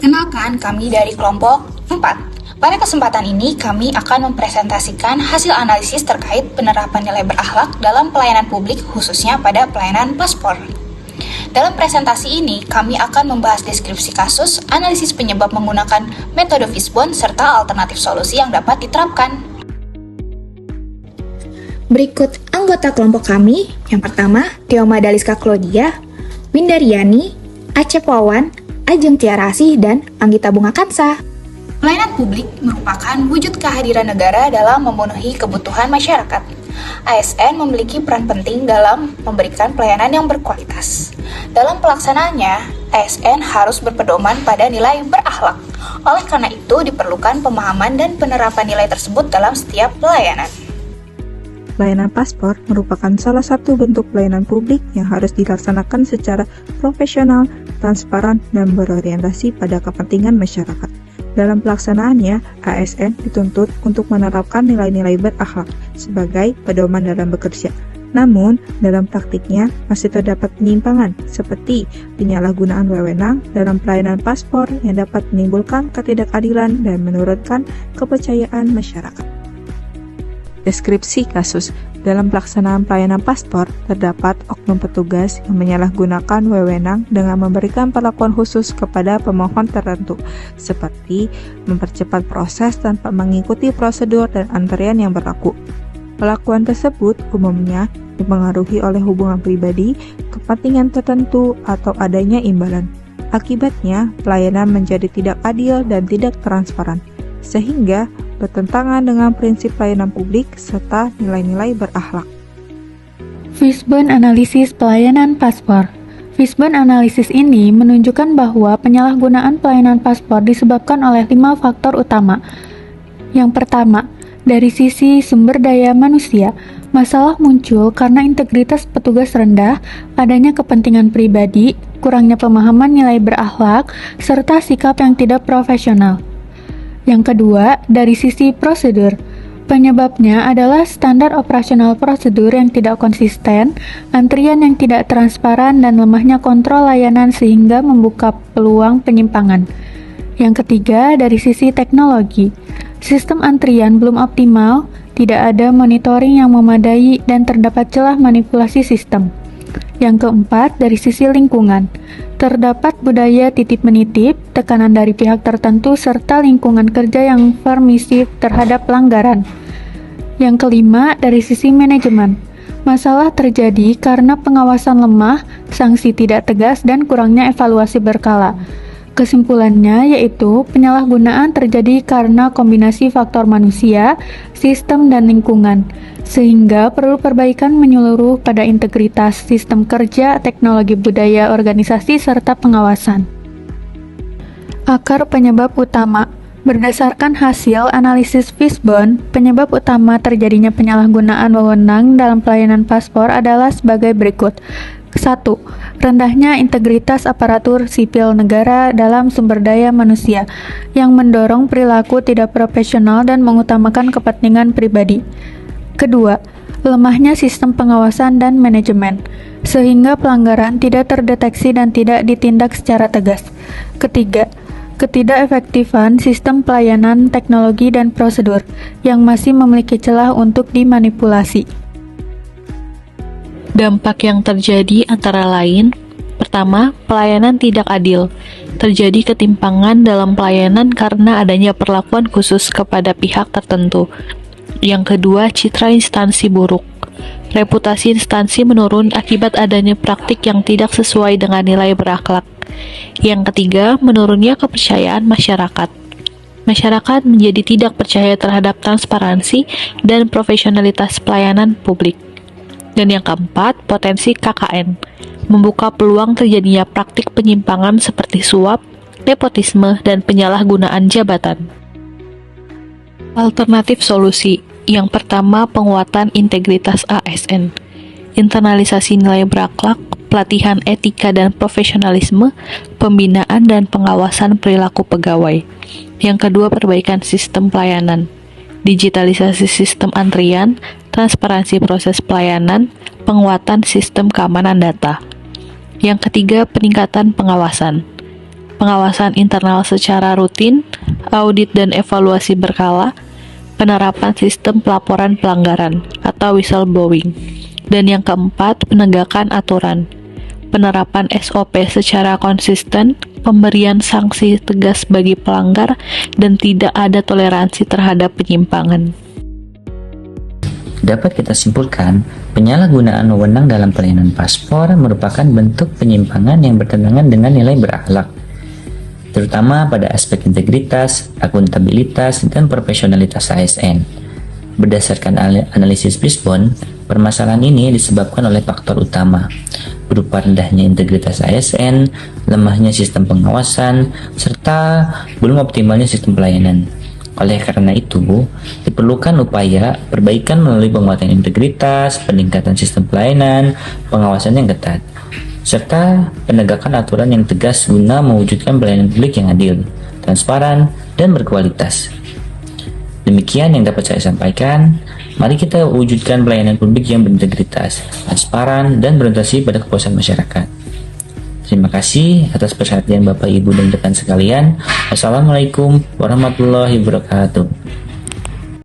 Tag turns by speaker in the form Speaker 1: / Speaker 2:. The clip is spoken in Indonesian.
Speaker 1: Kenalkan, kami dari kelompok 4. Pada kesempatan ini, kami akan mempresentasikan hasil analisis terkait penerapan nilai berakhlak dalam pelayanan publik, khususnya pada pelayanan paspor. Dalam presentasi ini, kami akan membahas deskripsi kasus, analisis penyebab menggunakan metode Fishbone, serta alternatif solusi yang dapat diterapkan. Berikut anggota kelompok kami. Yang pertama, Tioma Daliska Claudia, Windaryani, Acep Wawan, Ajeng Tiarasih, dan Anggita Bunga Kansa. Pelayanan publik merupakan wujud kehadiran negara dalam memenuhi kebutuhan masyarakat. ASN memiliki peran penting dalam memberikan pelayanan yang berkualitas. Dalam pelaksanaannya, ASN harus berpedoman pada nilai berakhlak. Oleh karena itu, diperlukan pemahaman dan penerapan nilai tersebut dalam setiap pelayanan.
Speaker 2: Pelayanan paspor merupakan salah satu bentuk pelayanan publik yang harus dilaksanakan secara profesional, transparan, dan berorientasi pada kepentingan masyarakat. Dalam pelaksanaannya, ASN dituntut untuk menerapkan nilai-nilai berakhlak sebagai pedoman dalam bekerja. Namun, dalam praktiknya masih terdapat penyimpangan seperti penyalahgunaan wewenang dalam pelayanan paspor yang dapat menimbulkan ketidakadilan dan menurunkan kepercayaan masyarakat. Deskripsi kasus. Dalam pelaksanaan pelayanan paspor, terdapat oknum petugas yang menyalahgunakan wewenang dengan memberikan perlakuan khusus kepada pemohon tertentu, seperti mempercepat proses tanpa mengikuti prosedur dan antrean yang berlaku. Perlakuan tersebut umumnya dipengaruhi oleh hubungan pribadi, kepentingan tertentu, atau adanya imbalan. Akibatnya, pelayanan menjadi tidak adil dan tidak transparan, sehingga bertentangan dengan prinsip pelayanan publik serta nilai-nilai berakhlak.
Speaker 3: Fishbone Analisis Pelayanan Paspor. Fishbone Analisis ini menunjukkan bahwa penyalahgunaan pelayanan paspor disebabkan oleh 5 faktor utama. Yang pertama, dari sisi sumber daya manusia, masalah muncul karena integritas petugas rendah, adanya kepentingan pribadi, kurangnya pemahaman nilai berakhlak, serta sikap yang tidak profesional. Yang kedua, dari sisi prosedur. Penyebabnya adalah standar operasional prosedur yang tidak konsisten, antrian yang tidak transparan, dan lemahnya kontrol layanan sehingga membuka peluang penyimpangan. Yang ketiga, dari sisi teknologi. Sistem antrian belum optimal, tidak ada monitoring yang memadai, dan terdapat celah manipulasi sistem. Yang keempat, dari sisi lingkungan. Terdapat budaya titip-menitip, tekanan dari pihak tertentu, serta lingkungan kerja yang permisif terhadap pelanggaran. Yang kelima, dari sisi manajemen. Masalah terjadi karena pengawasan lemah, sanksi tidak tegas, dan kurangnya evaluasi berkala. Kesimpulannya yaitu penyalahgunaan terjadi karena kombinasi faktor manusia, sistem, dan lingkungan, sehingga perlu perbaikan menyeluruh pada integritas sistem kerja, teknologi budaya organisasi, serta pengawasan. Akar penyebab utama. Berdasarkan hasil analisis Fishbone, penyebab utama terjadinya penyalahgunaan wewenang dalam pelayanan paspor adalah sebagai berikut. 1. Rendahnya integritas aparatur sipil negara dalam sumber daya manusia yang mendorong perilaku tidak profesional dan mengutamakan kepentingan pribadi. Kedua, lemahnya sistem pengawasan dan manajemen, sehingga pelanggaran tidak terdeteksi dan tidak ditindak secara tegas. Ketiga, ketidakefektifan sistem pelayanan, teknologi, dan prosedur yang masih memiliki celah untuk dimanipulasi.
Speaker 4: Dampak yang terjadi antara lain, pertama, pelayanan tidak adil. Terjadi ketimpangan dalam pelayanan karena adanya perlakuan khusus kepada pihak tertentu. Yang kedua, citra instansi buruk. Reputasi instansi menurun akibat adanya praktik yang tidak sesuai dengan nilai berakhlak. Yang ketiga, menurunnya kepercayaan masyarakat. Masyarakat menjadi tidak percaya terhadap transparansi dan profesionalitas pelayanan publik. Dan yang keempat, potensi KKN, membuka peluang terjadinya praktik penyimpangan seperti suap, nepotisme, dan penyalahgunaan jabatan. Alternatif solusi. Yang pertama, penguatan integritas ASN, internalisasi nilai berakhlak, pelatihan etika dan profesionalisme, pembinaan dan pengawasan perilaku pegawai. Yang kedua, perbaikan sistem pelayanan, digitalisasi sistem antrian, transparansi proses pelayanan, penguatan sistem keamanan data. Yang ketiga, peningkatan pengawasan, pengawasan internal secara rutin, audit dan evaluasi berkala, penerapan sistem pelaporan pelanggaran atau whistleblowing. Dan yang keempat, penegakan aturan, penerapan SOP secara konsisten, pemberian sanksi tegas bagi pelanggar, dan tidak ada toleransi terhadap penyimpangan.
Speaker 5: Dapat kita simpulkan, penyalahgunaan wewenang dalam pelayanan paspor merupakan bentuk penyimpangan yang bertentangan dengan nilai berakhlak, terutama pada aspek integritas, akuntabilitas, dan profesionalitas ASN. Berdasarkan analisis Brisbane, permasalahan ini disebabkan oleh faktor utama, berupa rendahnya integritas ASN, lemahnya sistem pengawasan, serta belum optimalnya sistem pelayanan. Oleh karena itu, diperlukan upaya perbaikan melalui penguatan integritas, peningkatan sistem pelayanan, pengawasan yang ketat, serta penegakan aturan yang tegas guna mewujudkan pelayanan publik yang adil, transparan, dan berkualitas. Demikian yang dapat saya sampaikan. Mari kita wujudkan pelayanan publik yang berintegritas, transparan, dan berorientasi pada kepuasan masyarakat. Terima kasih atas perhatian Bapak, Ibu, dan rekan sekalian. Wassalamualaikum warahmatullahi wabarakatuh.